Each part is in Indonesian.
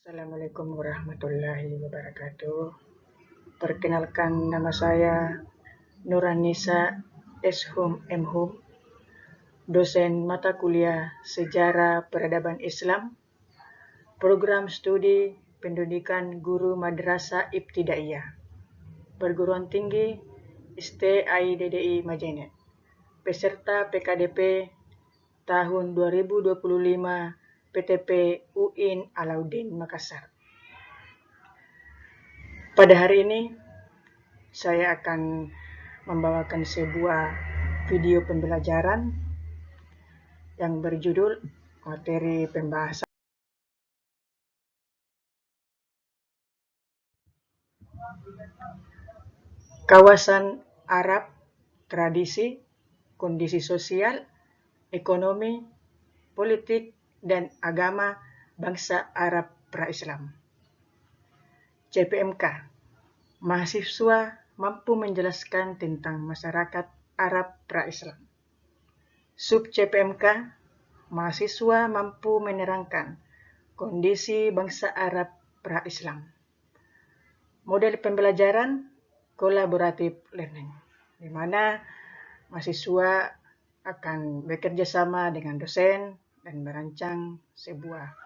Assalamualaikum warahmatullahi wabarakatuh. Perkenalkan, nama saya Nuranisa S.Hum M.Hum, dosen mata kuliah Sejarah Peradaban Islam, program studi pendidikan guru Madrasah Ibtidaiyah, Perguruan Tinggi STIDDI Majene, peserta PKDP tahun 2025 PTP UIN Alauddin Makassar. Pada hari ini, saya akan membawakan sebuah video pembelajaran yang berjudul materi pembahasan kawasan Arab, tradisi, kondisi sosial, ekonomi, politik, dan agama bangsa Arab pra-Islam. CPMK, mahasiswa mampu menjelaskan tentang masyarakat Arab pra-Islam. Sub CPMK, mahasiswa mampu menerangkan kondisi bangsa Arab pra-Islam. Model pembelajaran collaborative learning, di mana mahasiswa akan bekerja sama dengan dosen dan merancang sebuah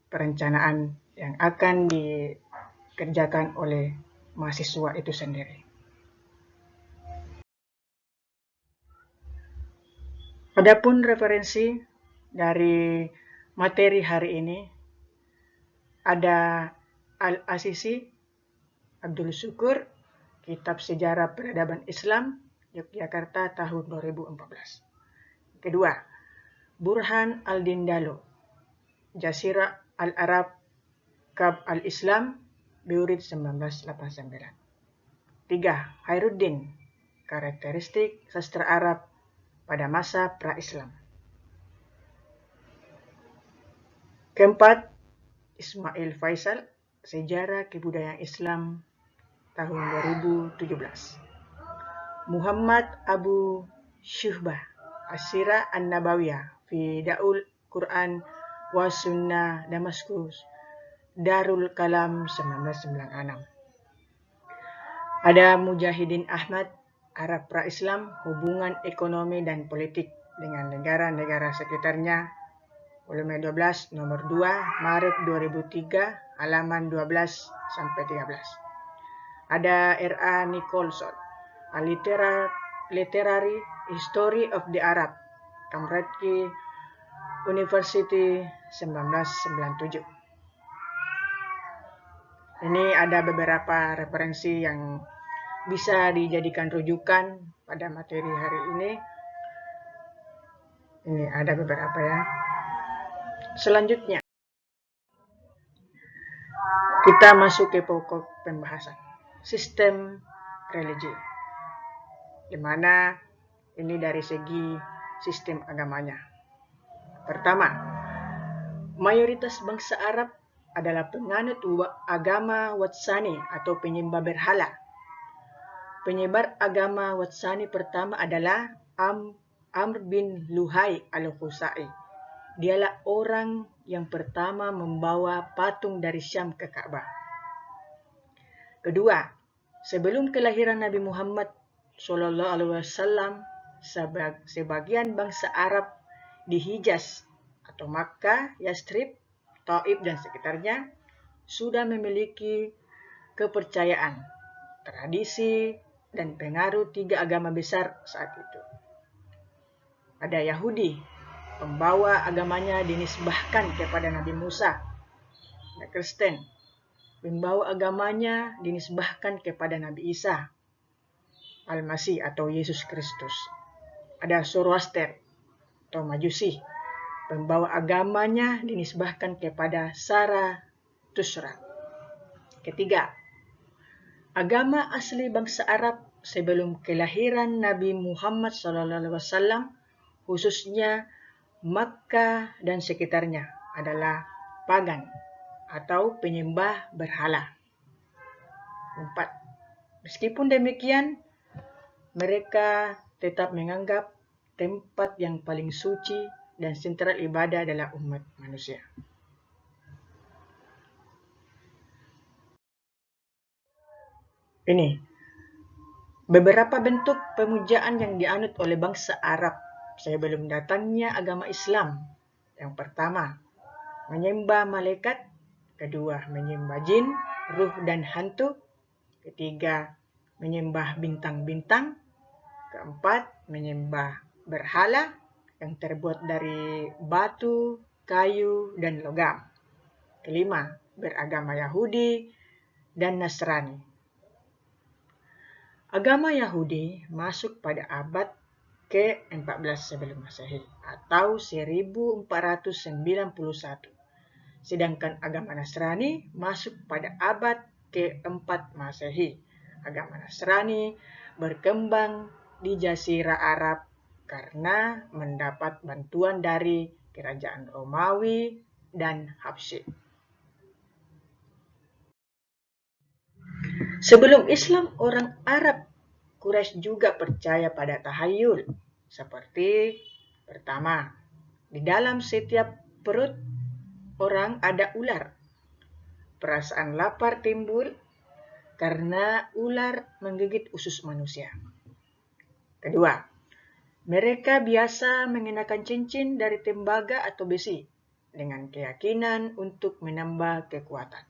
perencanaan yang akan dikerjakan oleh mahasiswa itu sendiri. Adapun referensi dari materi hari ini ada Al-Asisi, Abdul Syukur, Kitab Sejarah Peradaban Islam, Yogyakarta tahun 2014. Kedua, Burhan Al-Dindalo, Jazirah Al-Arab, Kab Al-Islam, Biurid 1989. Tiga, Khairuddin, Karakteristik Sastra Arab pada masa pra-Islam. Keempat, Ismail Faisal, Sejarah Kebudayaan Islam tahun 2017. Muhammad Abu Syuhbah, As-Sirah An-Nabawiyah fi Daul Quran wa Sunnah Damaskus, Darul Kalam 1996. Ada Mujahidin Ahmad, Arab pra-Islam, Hubungan Ekonomi dan Politik dengan negara-negara sekitarnya, volume 12, nomor 2, Maret 2003, halaman 12 sampai 13. Ada R.A. Nicholson, A Literary History of the Arab, Cambridge University 1997. Ini ada beberapa referensi yang bisa dijadikan rujukan pada materi hari ini. Ini ada beberapa ya. Selanjutnya, kita masuk ke pokok pembahasan. Sistem religi. Di mana ini dari segi sistem agamanya. Pertama, mayoritas bangsa Arab adalah penganut agama Watsani atau penyembah berhala. Penyebar agama Watsani pertama adalah Amr bin Luhai al-Khuzai. Dialah orang yang pertama membawa patung dari Syam ke Ka'bah. Kedua, sebelum kelahiran Nabi Muhammad SAW, sebagian bangsa Arab di Hijaz atau Makkah, Yastrib, Taif dan sekitarnya sudah memiliki kepercayaan, tradisi, dan pengaruh tiga agama besar saat itu. Ada Yahudi, pembawa agamanya dinisbahkan kepada Nabi Musa. Ada Kristen, pembawa agamanya dinisbahkan kepada Nabi Isa Al-Masih atau Yesus Kristus. Ada Zoroaster atau Majusi, pembawa agamanya dinisbahkan kepada Zarathustra. Ketiga, agama asli bangsa Arab sebelum kelahiran Nabi Muhammad SAW, khususnya Makkah dan sekitarnya, adalah pagan atau penyembah berhala. 4. Meskipun demikian, mereka tetap menganggap tempat yang paling suci dan sentral ibadah adalah umat manusia. Ini beberapa bentuk pemujaan yang dianut oleh bangsa Arab sebelum datangnya agama Islam. Yang pertama, menyembah malaikat. Kedua, menyembah jin, ruh dan hantu. Ketiga, menyembah bintang-bintang. Keempat, menyembah berhala yang terbuat dari batu, kayu, dan logam. Kelima, beragama Yahudi dan Nasrani. Agama Yahudi masuk pada abad ke-14 sebelum Masehi atau 1491. Sedangkan agama Nasrani masuk pada abad ke-4 Masehi. Agama Nasrani berkembang di Jazirah Arab karena mendapat bantuan dari kerajaan Romawi dan Habsyi. Sebelum Islam, orang Arab Quraisy juga percaya pada tahayul. Seperti pertama, di dalam setiap perut orang ada ular. Perasaan lapar timbul karena ular menggigit usus manusia. Kedua, mereka biasa mengenakan cincin dari tembaga atau besi dengan keyakinan untuk menambah kekuatan.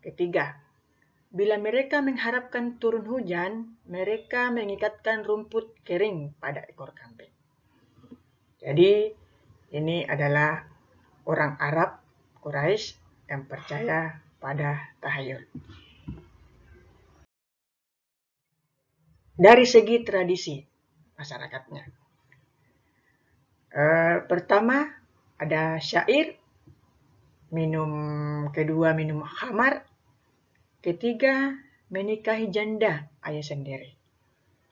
Ketiga, bila mereka mengharapkan turun hujan, mereka mengikatkan rumput kering pada ekor kambing. Jadi, ini adalah orang Arab Quraisy yang percaya pada tahayul. Dari segi tradisi masyarakatnya. Pertama, ada syair. Kedua, minum khamar. Ketiga, menikahi janda ayah sendiri.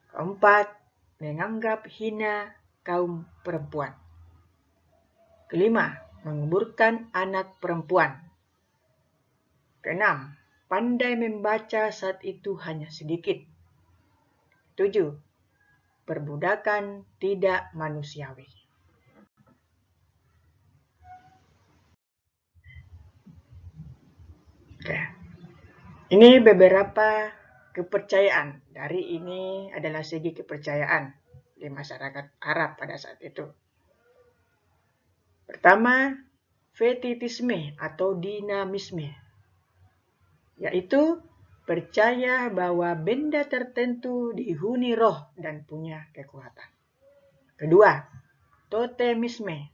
Keempat, menganggap hina kaum perempuan. Kelima, menguburkan anak perempuan. Keenam, pandai membaca saat itu hanya sedikit. 7. Perbudakan tidak manusiawi. Oke. Ini beberapa kepercayaan. Dari ini adalah segi kepercayaan di masyarakat Arab pada saat itu. Pertama, fetitisme atau dinamisme, yaitu percaya bahwa benda tertentu dihuni roh dan punya kekuatan. Kedua, totemisme,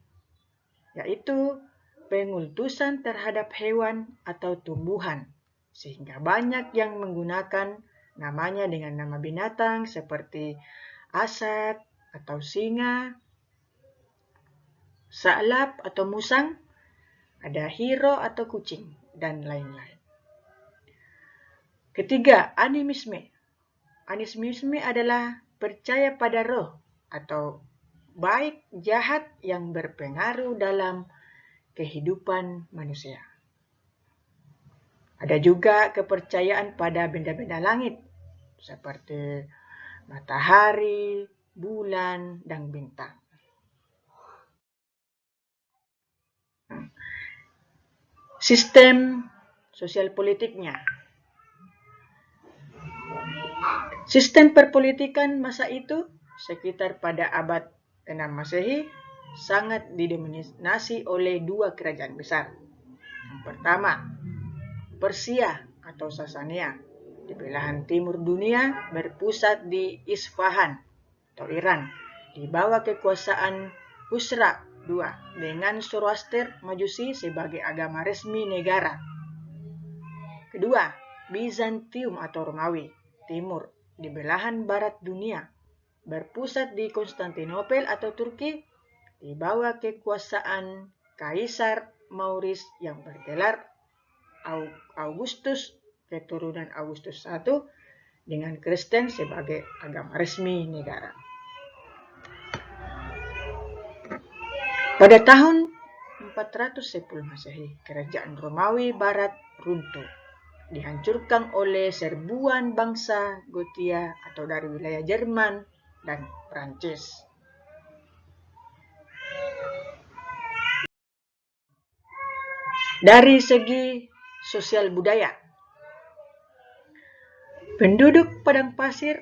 yaitu pengultusan terhadap hewan atau tumbuhan, sehingga banyak yang menggunakan namanya dengan nama binatang seperti asad atau singa, sa'lab atau musang, ada hiro atau kucing, dan lain-lain. Ketiga, animisme. Animisme adalah percaya pada roh atau baik jahat yang berpengaruh dalam kehidupan manusia. Ada juga kepercayaan pada benda-benda langit seperti matahari, bulan, dan bintang. Sistem sosial politiknya. Sistem perpolitikan masa itu sekitar pada abad 6 Masehi sangat didominasi oleh dua kerajaan besar. Yang pertama, Persia atau Sasania di belahan timur dunia berpusat di Isfahan atau Iran di bawah kekuasaan Husra II dengan Zoroaster Majusi sebagai agama resmi negara. Kedua, Bizantium atau Romawi Timur di belahan barat dunia berpusat di Konstantinopel atau Turki di bawah kekuasaan Kaisar Maurice yang bergelar Augustus, keturunan Augustus I, dengan Kristen sebagai agama resmi negara. Pada tahun 410 Masehi, kerajaan Romawi Barat runtuh, dihancurkan oleh serbuan bangsa Gotia atau dari wilayah Jerman dan Prancis. Dari segi sosial budaya, Penduduk padang pasir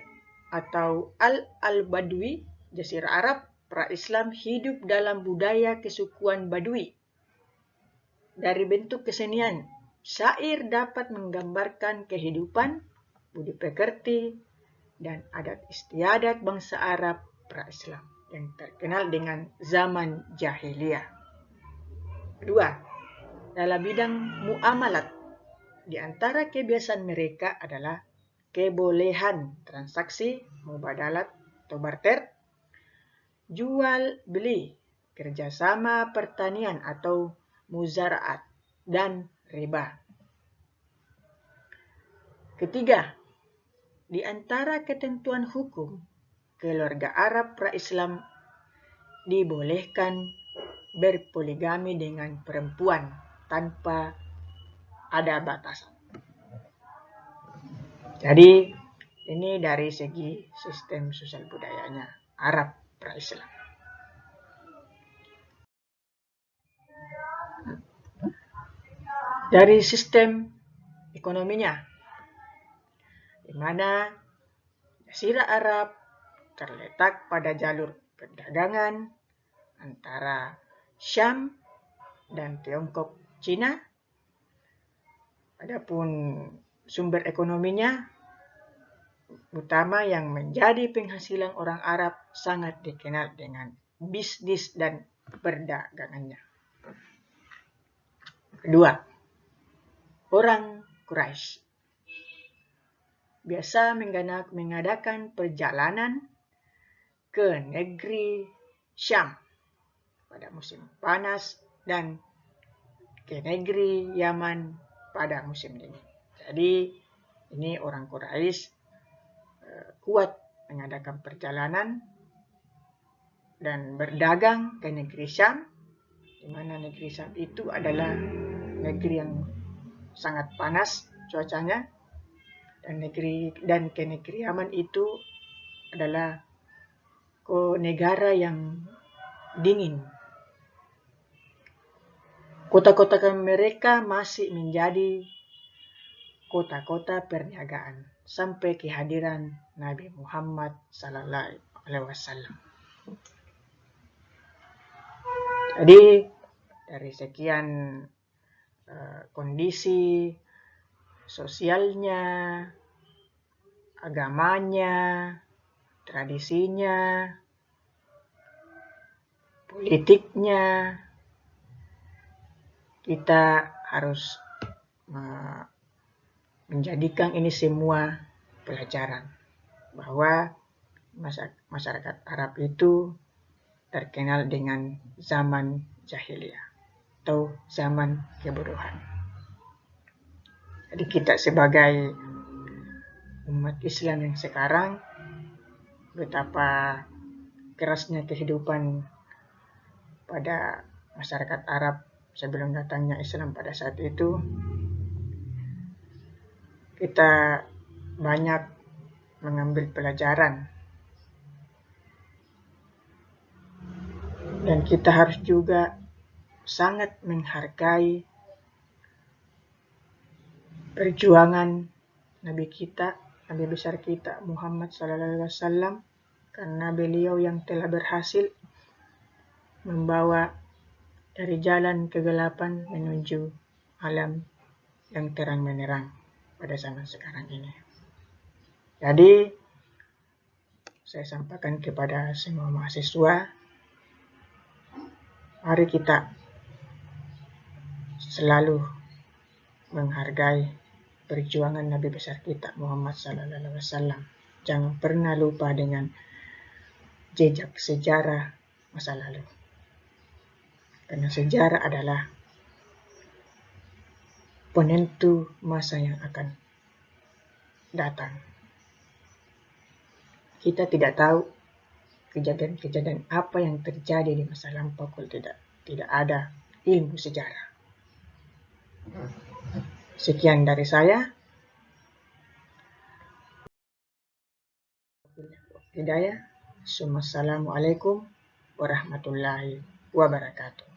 atau Al-Badwi, Jazirah Arab pra-Islam hidup dalam budaya kesukuan Badui. Dari bentuk kesenian, syair dapat menggambarkan kehidupan, budi pekerti, dan adat istiadat bangsa Arab pra-Islam yang terkenal dengan zaman jahiliyah. Kedua, dalam bidang muamalat, di antara kebiasaan mereka adalah kebolehan transaksi mubadalat atau barter, jual beli, kerjasama pertanian atau muzaraat, dan riba. Ketiga, di antara ketentuan hukum, keluarga Arab pra-Islam dibolehkan berpoligami dengan perempuan tanpa ada batasan. Jadi, ini dari segi sistem sosial budayanya Arab pra-Islam. Dari sistem ekonominya, di mana Jazirah Arab terletak pada jalur perdagangan antara Syam dan Tiongkok Cina. Adapun sumber ekonominya utama yang menjadi penghasilan orang Arab sangat dikenal dengan bisnis dan perdagangannya. Kedua, orang Quraisy biasa mengadakan perjalanan ke negeri Syam pada musim panas dan ke negeri Yaman pada musim dingin. Jadi ini orang Quraisy kuat mengadakan perjalanan dan berdagang ke negeri Syam, di mana negeri Syam itu adalah negeri yang sangat panas cuacanya, dan ke negeri Yaman itu adalah negara yang dingin. Kota-kota mereka masih menjadi kota-kota perniagaan sampai kehadiran Nabi Muhammad SAW. Jadi dari sekian kondisi sosialnya, agamanya, tradisinya, politiknya, kita harus menjadikan ini semua pelajaran bahwa masyarakat Arab itu terkenal dengan zaman jahiliyah atau zaman kebodohan. Jadi kita sebagai umat Islam yang sekarang, betapa kerasnya kehidupan pada masyarakat Arab sebelum datangnya Islam pada saat itu, kita banyak mengambil pelajaran. Dan kita harus juga sangat menghargai perjuangan Nabi kita, Nabi besar kita Muhammad SAW, karena beliau yang telah berhasil membawa dari jalan kegelapan menuju alam yang terang menerang pada zaman sekarang ini. Jadi, saya sampaikan kepada semua mahasiswa, mari kita selalu menghargai perjuangan Nabi besar kita Muhammad SAW. Jangan pernah lupa dengan jejak sejarah masa lalu. Karena sejarah adalah penentu masa yang akan datang. Kita tidak tahu kejadian-kejadian apa yang terjadi di masa lampau kalau tidak ada ilmu sejarah. Sekian dari saya. Hidayah. Assalamualaikum warahmatullahi wabarakatuh.